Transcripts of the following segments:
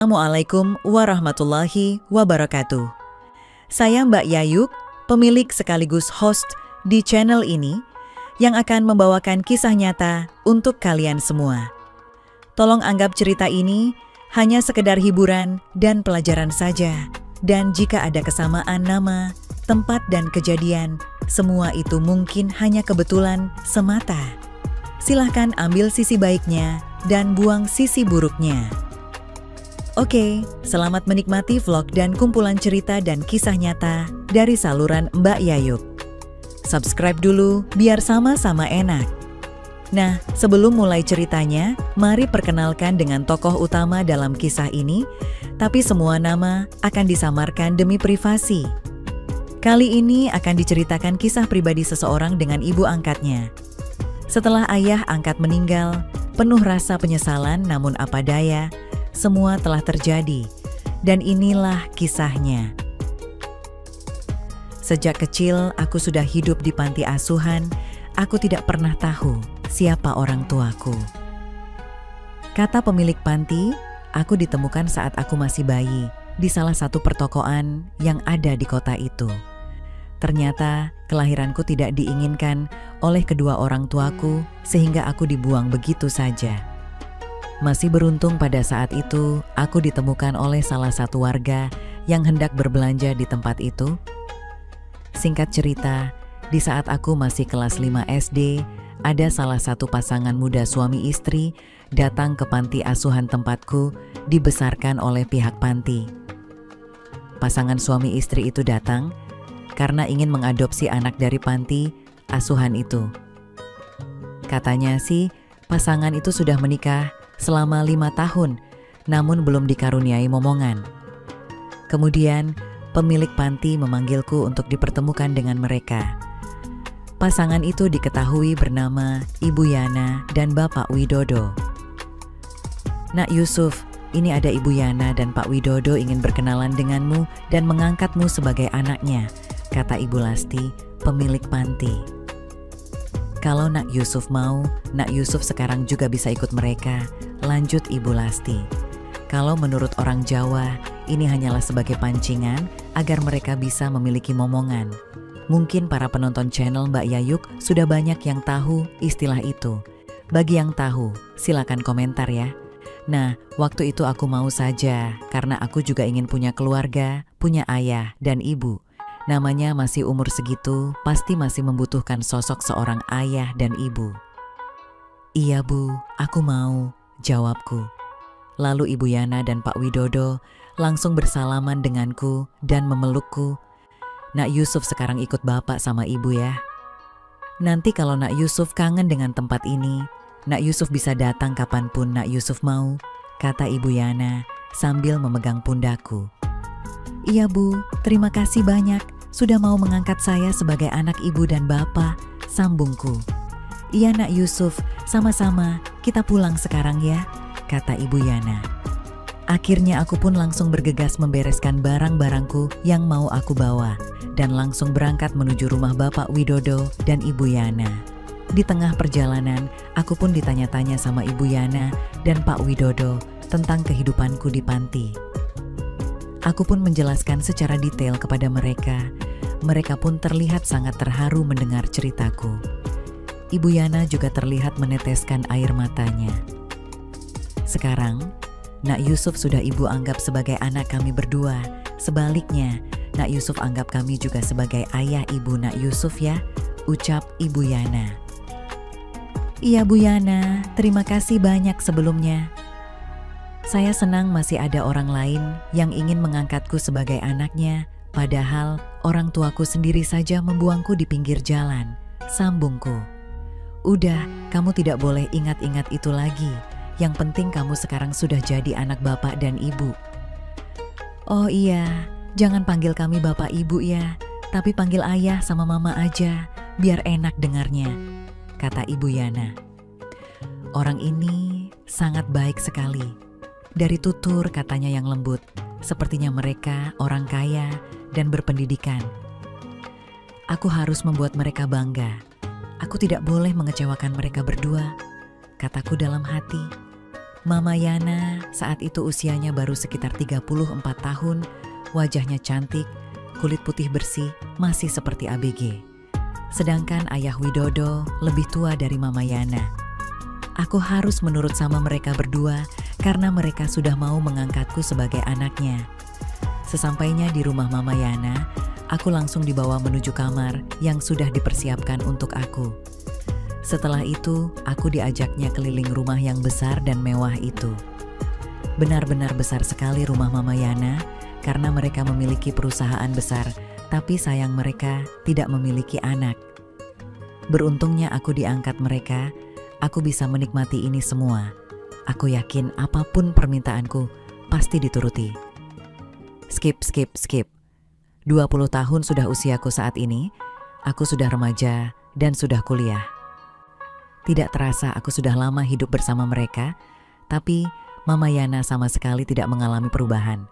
Assalamualaikum warahmatullahi wabarakatuh. Saya Mbak Yayuk, pemilik sekaligus host di channel ini yang akan membawakan kisah nyata untuk kalian semua. Tolong anggap cerita ini hanya sekedar hiburan dan pelajaran saja. Dan jika ada kesamaan nama, tempat dan kejadian, semua itu mungkin hanya kebetulan semata. Silahkan ambil sisi baiknya dan buang sisi buruknya. Oke, selamat menikmati vlog dan kumpulan cerita dan kisah nyata dari saluran Mbak Yayuk. Subscribe dulu biar sama-sama enak. Nah, sebelum mulai ceritanya, mari perkenalkan dengan tokoh utama dalam kisah ini, tapi semua nama akan disamarkan demi privasi. Kali ini akan diceritakan kisah pribadi seseorang dengan ibu angkatnya. Setelah ayah angkat meninggal, penuh rasa penyesalan namun apa daya, semua telah terjadi, dan inilah kisahnya. Sejak kecil, aku sudah hidup di panti asuhan. Aku tidak pernah tahu siapa orang tuaku. Kata pemilik panti, aku ditemukan saat aku masih bayi di salah satu pertokoan yang ada di kota itu. Ternyata kelahiranku tidak diinginkan oleh kedua orang tuaku, sehingga aku dibuang begitu saja. Masih beruntung pada saat itu, aku ditemukan oleh salah satu warga yang hendak berbelanja di tempat itu. Singkat cerita, di saat aku masih kelas 5 SD, ada salah satu pasangan muda suami istri datang ke panti asuhan tempatku, dibesarkan oleh pihak panti. Pasangan suami istri itu datang karena ingin mengadopsi anak dari panti asuhan itu. Katanya sih, pasangan itu sudah menikah selama 5 tahun, namun belum dikaruniai momongan. Kemudian, pemilik panti memanggilku untuk dipertemukan dengan mereka. Pasangan itu diketahui bernama Ibu Yana dan Bapak Widodo. Nak Yusuf, ini ada Ibu Yana dan Pak Widodo ingin berkenalan denganmu dan mengangkatmu sebagai anaknya, kata Ibu Lasti, pemilik panti. Kalau Nak Yusuf mau, Nak Yusuf sekarang juga bisa ikut mereka, lanjut Ibu Lasti. Kalau menurut orang Jawa, ini hanyalah sebagai pancingan agar mereka bisa memiliki momongan. Mungkin para penonton channel Mbak Yayuk sudah banyak yang tahu istilah itu. Bagi yang tahu, silakan komentar ya. Nah, waktu itu aku mau saja, karena aku juga ingin punya keluarga, punya ayah dan ibu. Namanya masih umur segitu, pasti masih membutuhkan sosok seorang ayah dan ibu. Iya Bu, aku mau, jawabku. Lalu Ibu Yana dan Pak Widodo langsung bersalaman denganku dan memelukku. Nak Yusuf sekarang ikut bapak sama ibu ya. Nanti kalau Nak Yusuf kangen dengan tempat ini, Nak Yusuf bisa datang kapanpun Nak Yusuf mau, kata Ibu Yana sambil memegang pundakku. Iya Bu, terima kasih banyak sudah mau mengangkat saya sebagai anak ibu dan bapak, sambungku. Iya Nak Yusuf, sama-sama, kita pulang sekarang ya, kata Ibu Yana. Akhirnya aku pun langsung bergegas membereskan barang-barangku yang mau aku bawa, dan langsung berangkat menuju rumah Bapak Widodo dan Ibu Yana. Di tengah perjalanan, aku pun ditanya-tanya sama Ibu Yana dan Pak Widodo tentang kehidupanku di panti. Aku pun menjelaskan secara detail kepada mereka. Mereka pun terlihat sangat terharu mendengar ceritaku. Ibu Yana juga terlihat meneteskan air matanya. Sekarang, Nak Yusuf sudah ibu anggap sebagai anak kami berdua. Sebaliknya, Nak Yusuf anggap kami juga sebagai ayah ibu Nak Yusuf ya, ucap Ibu Yana. Iya Bu Yana, terima kasih banyak sebelumnya. Saya senang masih ada orang lain yang ingin mengangkatku sebagai anaknya, padahal orang tuaku sendiri saja membuangku di pinggir jalan, sambungku. Udah, kamu tidak boleh ingat-ingat itu lagi. Yang penting kamu sekarang sudah jadi anak bapak dan ibu. Oh iya, jangan panggil kami bapak ibu ya, tapi panggil ayah sama mama aja, biar enak dengarnya, kata Ibu Yana. Orang ini sangat baik sekali. Dari tutur katanya yang lembut, sepertinya mereka orang kaya dan berpendidikan. Aku harus membuat mereka bangga. Aku tidak boleh mengecewakan mereka berdua, kataku dalam hati. Mama Yana saat itu usianya baru sekitar 34 tahun, wajahnya cantik, kulit putih bersih, masih seperti ABG. Sedangkan Ayah Widodo lebih tua dari Mama Yana. Aku harus menurut sama mereka berdua karena mereka sudah mau mengangkatku sebagai anaknya. Sesampainya di rumah Mama Yana, aku langsung dibawa menuju kamar yang sudah dipersiapkan untuk aku. Setelah itu, aku diajaknya keliling rumah yang besar dan mewah itu. Benar-benar besar sekali rumah Mama Yana karena mereka memiliki perusahaan besar, tapi sayang mereka tidak memiliki anak. Beruntungnya aku diangkat mereka, aku bisa menikmati ini semua. Aku yakin apapun permintaanku pasti dituruti. Skip. 20 tahun sudah usiaku saat ini, aku sudah remaja dan sudah kuliah. Tidak terasa aku sudah lama hidup bersama mereka, tapi Mama Yana sama sekali tidak mengalami perubahan.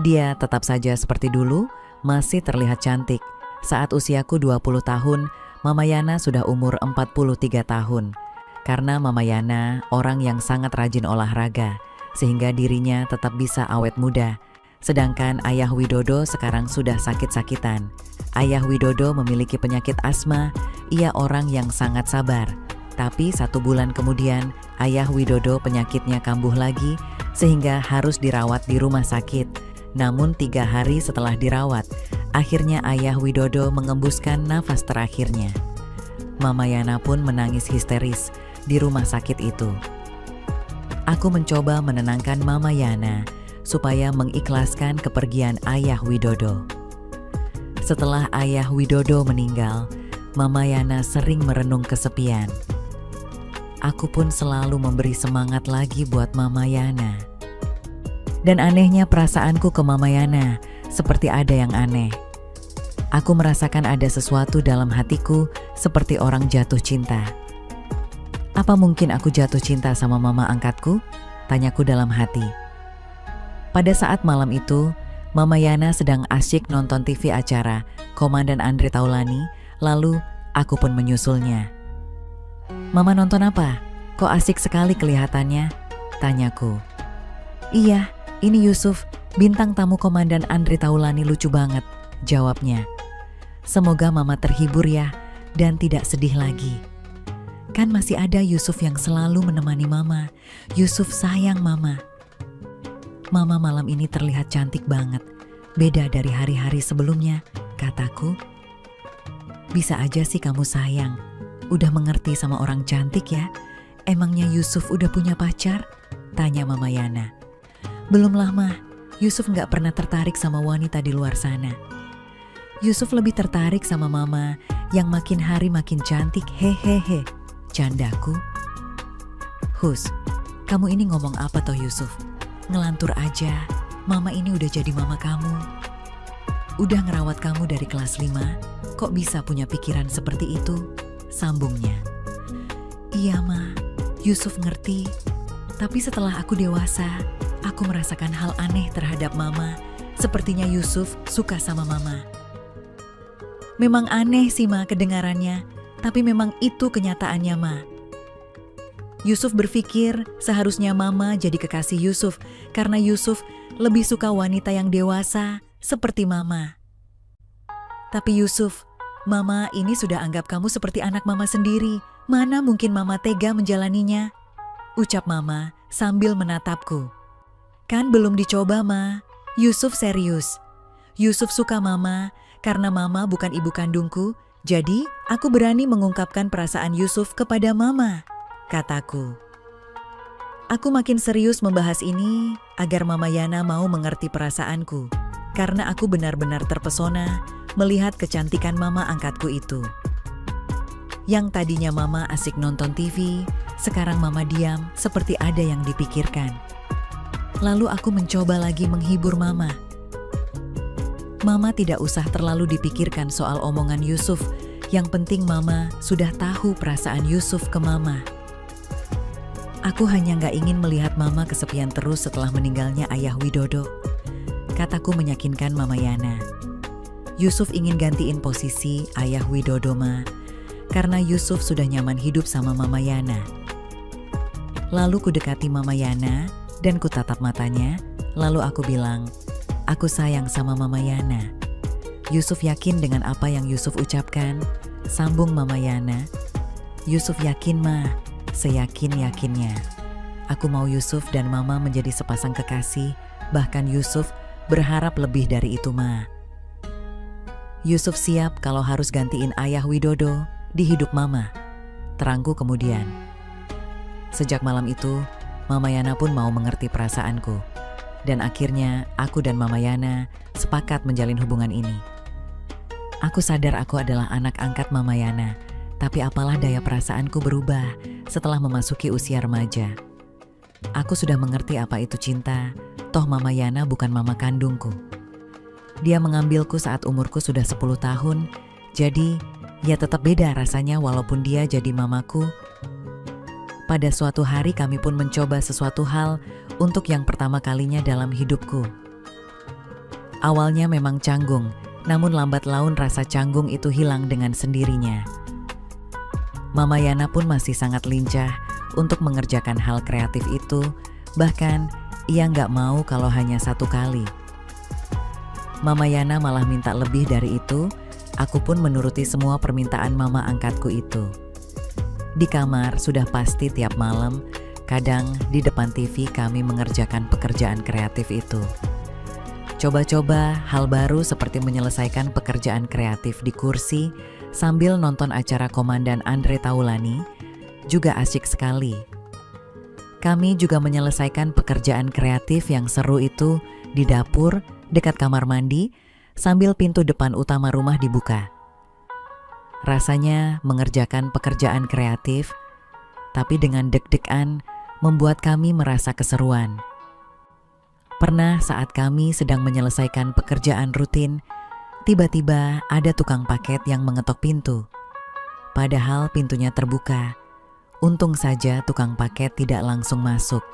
Dia tetap saja seperti dulu, masih terlihat cantik. Saat usiaku 20 tahun, Mama Yana sudah umur 43 tahun. Karena Mama Yana orang yang sangat rajin olahraga, sehingga dirinya tetap bisa awet muda. Sedangkan Ayah Widodo sekarang sudah sakit-sakitan. Ayah Widodo memiliki penyakit asma, ia orang yang sangat sabar. Tapi 1 bulan kemudian, Ayah Widodo penyakitnya kambuh lagi, sehingga harus dirawat di rumah sakit. Namun 3 hari setelah dirawat, akhirnya Ayah Widodo mengembuskan nafas terakhirnya. Mama Yana pun menangis histeris di rumah sakit itu. Aku mencoba menenangkan Mama Yana supaya mengikhlaskan kepergian Ayah Widodo. Setelah Ayah Widodo meninggal, Mama Yana sering merenung kesepian. Aku pun selalu memberi semangat lagi buat Mama Yana. Dan anehnya perasaanku ke Mama Yana seperti ada yang aneh. Aku merasakan ada sesuatu dalam hatiku seperti orang jatuh cinta. Apa mungkin aku jatuh cinta sama mama angkatku? Tanyaku dalam hati. Pada saat malam itu, Mama Yana sedang asyik nonton TV acara Komandan Andre Taulani, lalu aku pun menyusulnya. Mama nonton apa? Kok asik sekali kelihatannya? Tanyaku. Iya, ini Yusuf, bintang tamu Komandan Andre Taulani lucu banget, jawabnya. Semoga Mama terhibur ya, dan tidak sedih lagi. Kan masih ada Yusuf yang selalu menemani Mama. Yusuf sayang Mama. Mama malam ini terlihat cantik banget, beda dari hari-hari sebelumnya, kataku. Bisa aja sih kamu sayang, udah mengerti sama orang cantik ya. Emangnya Yusuf udah punya pacar? Tanya Mama Yana. Belum lama, Yusuf gak pernah tertarik sama wanita di luar sana. Yusuf lebih tertarik sama Mama yang makin hari makin cantik, hehehe, candaku. Hus, kamu ini ngomong apa toh Yusuf? Ngelantur aja, Mama ini udah jadi mama kamu. Udah ngerawat kamu dari kelas 5, kok bisa punya pikiran seperti itu? Sambungnya. Iya Ma, Yusuf ngerti. Tapi setelah aku dewasa, aku merasakan hal aneh terhadap Mama. Sepertinya Yusuf suka sama Mama. Memang aneh sih Ma kedengarannya, tapi memang itu kenyataannya Ma. Yusuf berpikir seharusnya Mama jadi kekasih Yusuf karena Yusuf lebih suka wanita yang dewasa seperti Mama. Tapi Yusuf, Mama ini sudah anggap kamu seperti anak Mama sendiri. Mana mungkin Mama tega menjalaninya? Ucap Mama sambil menatapku. Kan belum dicoba Ma. Yusuf serius. Yusuf suka Mama karena Mama bukan ibu kandungku. Jadi aku berani mengungkapkan perasaan Yusuf kepada Mama, kataku. Aku makin serius membahas ini agar Mama Yana mau mengerti perasaanku. Karena aku benar-benar terpesona melihat kecantikan Mama angkatku itu. Yang tadinya Mama asik nonton TV, sekarang Mama diam seperti ada yang dipikirkan. Lalu aku mencoba lagi menghibur Mama. Mama tidak usah terlalu dipikirkan soal omongan Yusuf. Yang penting Mama sudah tahu perasaan Yusuf ke Mama. Aku hanya gak ingin melihat Mama kesepian terus setelah meninggalnya Ayah Widodo. Kataku meyakinkan Mama Yana. Yusuf ingin gantiin posisi Ayah Widodo Ma, karena Yusuf sudah nyaman hidup sama Mama Yana. Lalu kudekati Mama Yana dan kutatap matanya, lalu aku bilang, "Aku sayang sama Mama Yana." "Yusuf yakin dengan apa yang Yusuf ucapkan?" sambung Mama Yana. "Yusuf yakin, Ma, seyakin-yakinnya. Aku mau Yusuf dan Mama menjadi sepasang kekasih, bahkan Yusuf berharap lebih dari itu, Ma." "Yusuf siap kalau harus gantiin Ayah Widodo di hidup Mama," terangku kemudian. Sejak malam itu, Mama Yana pun mau mengerti perasaanku. Dan akhirnya aku dan Mama Yana sepakat menjalin hubungan ini. Aku sadar aku adalah anak angkat Mama Yana, tapi apalah daya perasaanku berubah setelah memasuki usia remaja. Aku sudah mengerti apa itu cinta, toh Mama Yana bukan mama kandungku. Dia mengambilku saat umurku sudah 10 tahun, jadi ya tetap beda rasanya walaupun dia jadi mamaku. Pada suatu hari kami pun mencoba sesuatu hal untuk yang pertama kalinya dalam hidupku. Awalnya memang canggung, namun lambat laun rasa canggung itu hilang dengan sendirinya. Mama Yana pun masih sangat lincah untuk mengerjakan hal kreatif itu, bahkan ia nggak mau kalau hanya satu kali. Mama Yana malah minta lebih dari itu, aku pun menuruti semua permintaan mama angkatku itu. Di kamar sudah pasti tiap malam, kadang di depan TV kami mengerjakan pekerjaan kreatif itu. Coba-coba hal baru seperti menyelesaikan pekerjaan kreatif di kursi sambil nonton acara Komandan Andre Taulani juga asyik sekali. Kami juga menyelesaikan pekerjaan kreatif yang seru itu di dapur dekat kamar mandi sambil pintu depan utama rumah dibuka. Rasanya mengerjakan pekerjaan kreatif, tapi dengan deg-degan membuat kami merasa keseruan. Pernah saat kami sedang menyelesaikan pekerjaan rutin, tiba-tiba ada tukang paket yang mengetok pintu. Padahal pintunya terbuka. Untung saja tukang paket tidak langsung masuk.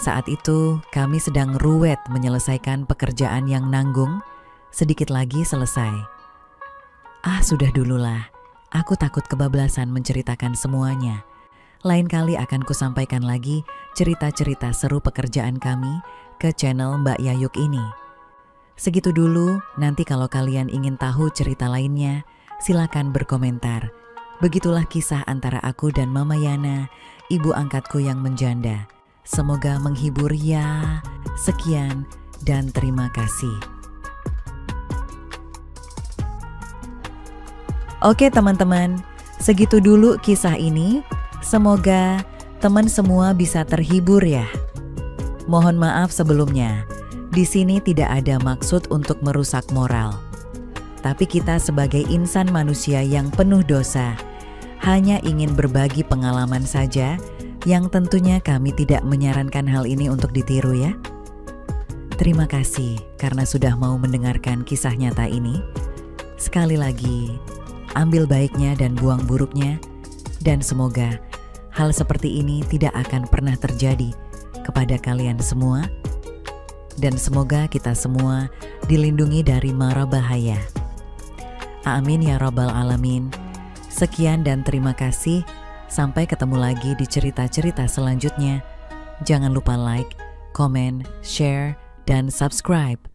Saat itu kami sedang ruwet menyelesaikan pekerjaan yang nanggung, sedikit lagi selesai. Sudah dululah, aku takut kebablasan menceritakan semuanya. Lain kali akan kusampaikan lagi cerita-cerita seru pekerjaan kami ke channel Mbak Yayuk ini. Segitu dulu, nanti kalau kalian ingin tahu cerita lainnya, silakan berkomentar. Begitulah kisah antara aku dan Mama Yana, ibu angkatku yang menjanda. Semoga menghibur ya. Sekian dan terima kasih. Oke teman-teman, segitu dulu kisah ini. Semoga teman semua bisa terhibur ya. Mohon maaf sebelumnya, di sini tidak ada maksud untuk merusak moral. Tapi kita sebagai insan manusia yang penuh dosa, hanya ingin berbagi pengalaman saja, yang tentunya kami tidak menyarankan hal ini untuk ditiru ya. Terima kasih karena sudah mau mendengarkan kisah nyata ini. Sekali lagi, ambil baiknya dan buang buruknya, dan semoga hal seperti ini tidak akan pernah terjadi kepada kalian semua. Dan semoga kita semua dilindungi dari mara bahaya. Amin ya rabbal alamin. Sekian dan terima kasih. Sampai ketemu lagi di cerita-cerita selanjutnya. Jangan lupa like, komen, share, dan subscribe.